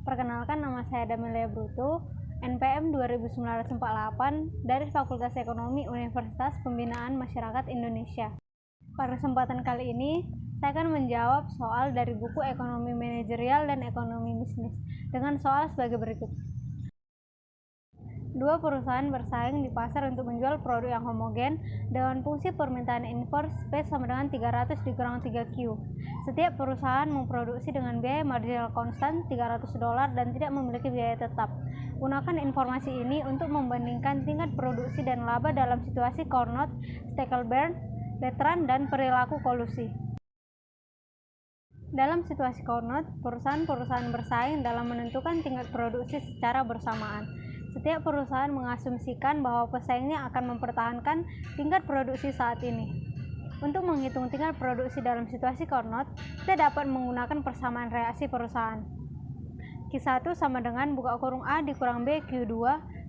Perkenalkan, nama saya Damelia Bruto, NPM 201948 dari Fakultas Ekonomi Universitas Pembinaan Masyarakat Indonesia. Pada kesempatan kali ini, saya akan menjawab soal dari buku Ekonomi Manajerial dan Ekonomi Bisnis dengan soal sebagai berikut. Dua perusahaan bersaing di pasar untuk menjual produk yang homogen dengan fungsi permintaan inverse P sama dengan 300 dikurang 3Q. Setiap perusahaan memproduksi dengan biaya marginal konstan $300 dan tidak memiliki biaya tetap. Gunakan informasi ini untuk membandingkan tingkat produksi dan laba dalam situasi Carnot, Stackelberg, Bertrand, dan perilaku kolusi. Dalam situasi Carnot, perusahaan-perusahaan bersaing dalam menentukan tingkat produksi secara bersamaan. Setiap perusahaan mengasumsikan bahwa pesaingnya akan mempertahankan tingkat produksi saat ini. Untuk menghitung tingkat produksi dalam situasi Carnot, kita dapat menggunakan persamaan reaksi perusahaan. Q1 sama dengan buka kurung A dikurang B Q2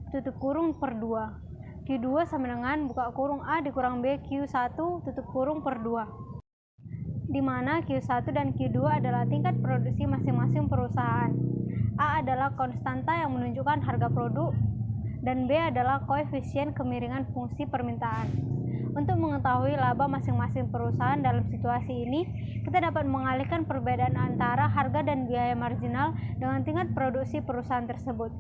tutup kurung per 2. Q2 sama dengan buka kurung A dikurang B Q1 tutup kurung per 2. Di mana Q1 dan Q2 adalah tingkat produksi masing-masing perusahaan. A adalah konstanta yang menunjukkan harga produk, dan B adalah koefisien kemiringan fungsi permintaan. Untuk mengetahui laba masing-masing perusahaan dalam situasi ini, kita dapat mengalihkan perbedaan antara harga dan biaya marginal dengan tingkat produksi perusahaan tersebut.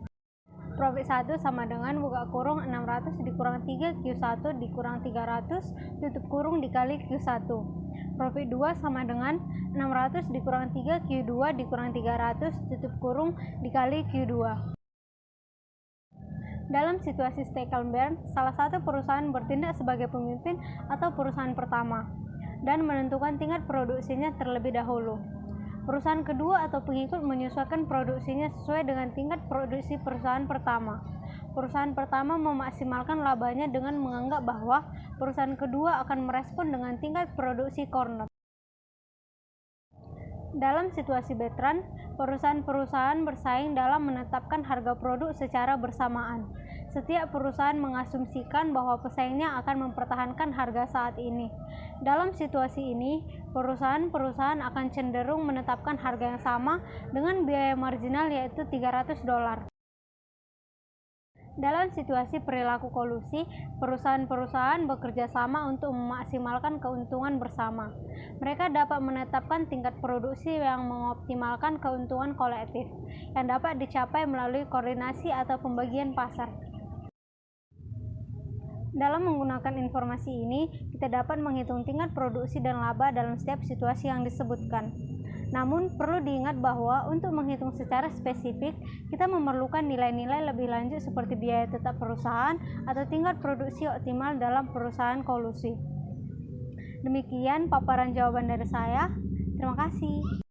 Profit 1 sama dengan buka kurung 600 dikurang 3 Q1 dikurang 300 tutup kurung dikali Q1. Profit 2 sama dengan 600 dikurang 3 Q2 dikurang 300 tutup kurung dikali Q2. Dalam situasi Stackelberg, salah satu perusahaan bertindak sebagai pemimpin atau perusahaan pertama dan menentukan tingkat produksinya terlebih dahulu. Perusahaan kedua atau pengikut menyesuaikan produksinya sesuai dengan tingkat produksi perusahaan pertama. Perusahaan pertama memaksimalkan labanya dengan menganggap bahwa perusahaan kedua akan merespon dengan tingkat produksi Carnot. Dalam situasi Bertrand, perusahaan-perusahaan bersaing dalam menetapkan harga produk secara bersamaan. Setiap perusahaan mengasumsikan bahwa pesaingnya akan mempertahankan harga saat ini. Dalam situasi ini, perusahaan-perusahaan akan cenderung menetapkan harga yang sama dengan biaya marginal yaitu $300. Dalam situasi perilaku kolusi, perusahaan-perusahaan bekerja sama untuk memaksimalkan keuntungan bersama. Mereka dapat menetapkan tingkat produksi yang mengoptimalkan keuntungan kolektif, yang dapat dicapai melalui koordinasi atau pembagian pasar. Dalam menggunakan informasi ini, kita dapat menghitung tingkat produksi dan laba dalam setiap situasi yang disebutkan. Namun, perlu diingat bahwa untuk menghitung secara spesifik, kita memerlukan nilai-nilai lebih lanjut seperti biaya tetap perusahaan atau tingkat produksi optimal dalam perusahaan kolusi. Demikian paparan jawaban dari saya. Terima kasih.